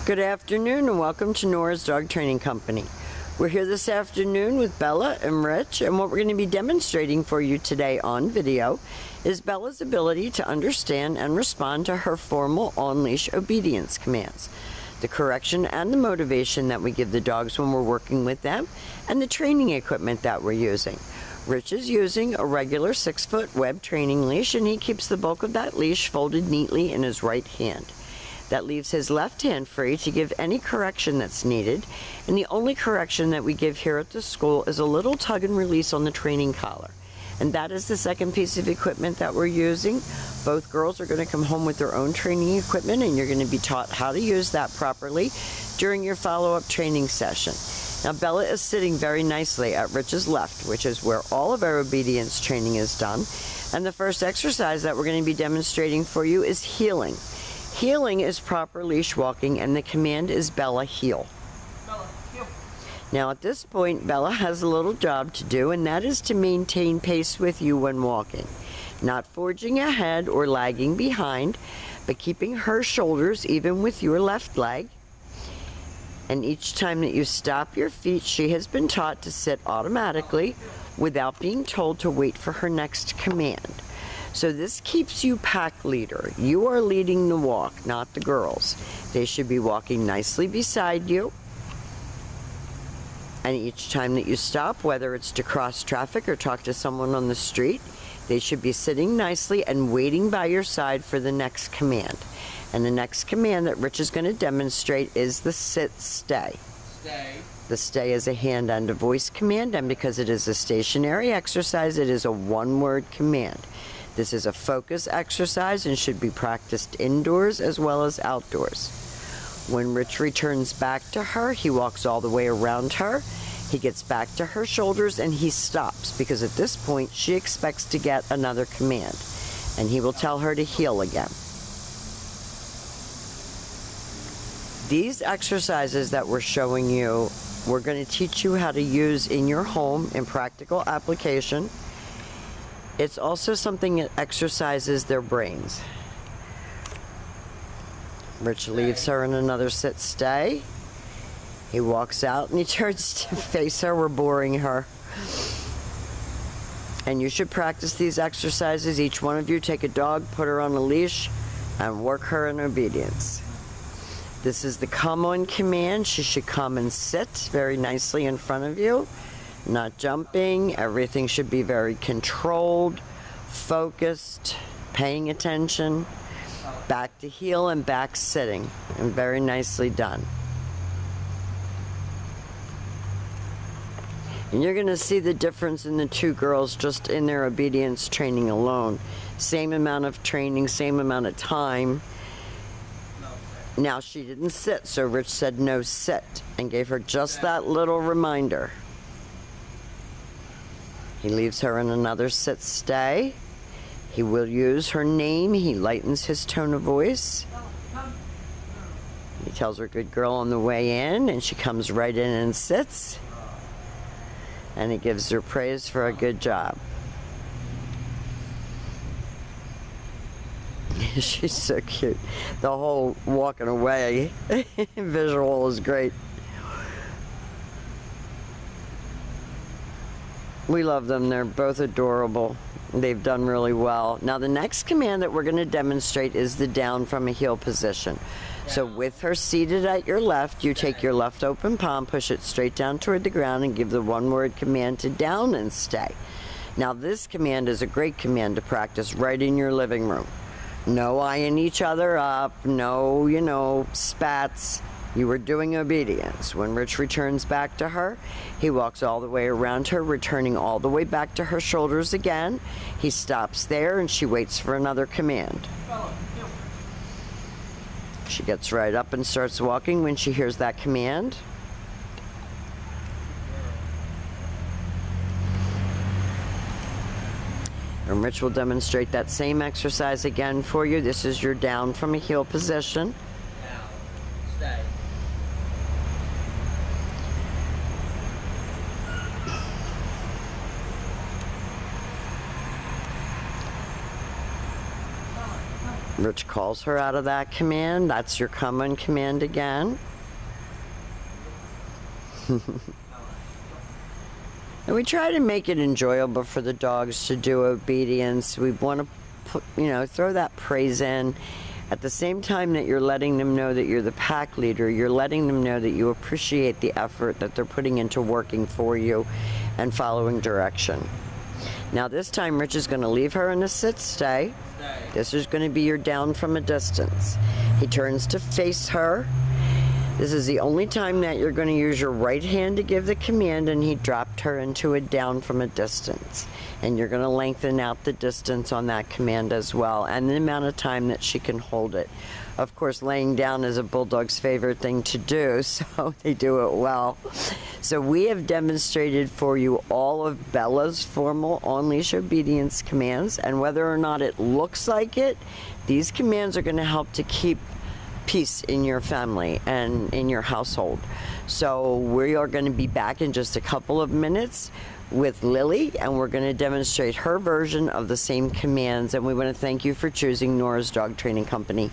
Good afternoon and welcome to Nora's Dog Training Company. We're here this afternoon with Bella and Rich, and what we're going to be demonstrating for you today on video is Bella's ability to understand and respond to her formal on-leash obedience commands, the correction and the motivation that we give the dogs when we're working with them, and the training equipment that we're using. Rich is using a regular 6-foot web training leash, and he keeps the bulk of that leash folded neatly in his right hand. That leaves his left hand free to give any correction that's needed, and the only correction that we give here at the school is a little tug and release on the training collar. And that is the second piece of equipment that we're using. Both girls are going to come home with their own training equipment, and you're going to be taught how to use that properly during your follow-up training session. Now, Bella is sitting very nicely at Rich's left, which is where all of our obedience training is done. And the first exercise that we're going to be demonstrating for you is heeling. Heeling is proper leash walking, and the command is Bella, heel. Bella, heel. Now at this point, Bella has a little job to do, and that is to maintain pace with you when walking. Not forging ahead or lagging behind, but keeping her shoulders even with your left leg. And each time that you stop your feet, she has been taught to sit automatically without being told to wait for her next command. So this keeps you pack leader. You are leading the walk, not the girls. They should be walking nicely beside you. And each time that you stop, whether it's to cross traffic or talk to someone on the street, they should be sitting nicely and waiting by your side for the next command. And the next command that Rich is going to demonstrate is the sit stay. Stay. The stay is a hand and a voice command, and because it is a stationary exercise, it is a one-word command. This is a focus exercise and should be practiced indoors as well as outdoors. When Rich returns back to her, he walks all the way around her. He gets back to her shoulders and he stops, because at this point she expects to get another command, and he will tell her to heel again. These exercises that we're showing you, we're going to teach you how to use in your home in practical application. It's also something that exercises their brains. Rich leaves her in another sit stay. He walks out and he turns to face her. We're boring her. And you should practice these exercises. Each one of you take a dog, put her on a leash, and work her in obedience. This is the come on command. She should come and sit very nicely in front of you. Not jumping. Everything should be very controlled, focused, paying attention. Back to heel and back sitting, and very nicely done. And you're going to see the difference in the two girls just in their obedience training alone. Same amount of training, same amount of time. Now she didn't sit, so Rich said no sit and gave her just that little reminder. He leaves her in another sit stay. He will use her name. He lightens his tone of voice. He tells her good girl on the way in, and she comes right in and sits. And he gives her praise for a good job. She's so cute. The whole walking away visual is great. We love them. They're both adorable. They've done really well. Now the next command that we're going to demonstrate is the down from a heel position. So with her seated at your left, you take your left open palm, push it straight down toward the ground, and give the one-word command to down and stay. Now this command is a great command to practice right in your living room. No eyeing each other up, no, spats. You are doing obedience. When Rich returns back to her, he walks all the way around her, returning all the way back to her shoulders again. He stops there and she waits for another command. She gets right up and starts walking when she hears that command. And Rich will demonstrate that same exercise again for you. This is your down from a heel position. Down. Stay. Rich calls her out of that command. That's your come on command again. And we try to make it enjoyable for the dogs to do obedience. We want to put, throw that praise in. At the same time that you're letting them know that you're the pack leader, you're letting them know that you appreciate the effort that they're putting into working for you and following direction. Now this time Rich is going to leave her in a sit stay. This is going to be your down from a distance. He turns to face her. This is the only time that you're going to use your right hand to give the command, and he dropped her into a down from a distance. And you're going to lengthen out the distance on that command as well, and the amount of time that she can hold it. Of course, laying down is a bulldog's favorite thing to do, so they do it well. So we have demonstrated for you all of Bella's formal on-leash obedience commands, and whether or not it looks like it, these commands are going to help to keep peace in your family and in your household. So we are going to be back in just a couple of minutes with Lily, and we're going to demonstrate her version of the same commands. And we want to thank you for choosing Nora's Dog Training Company.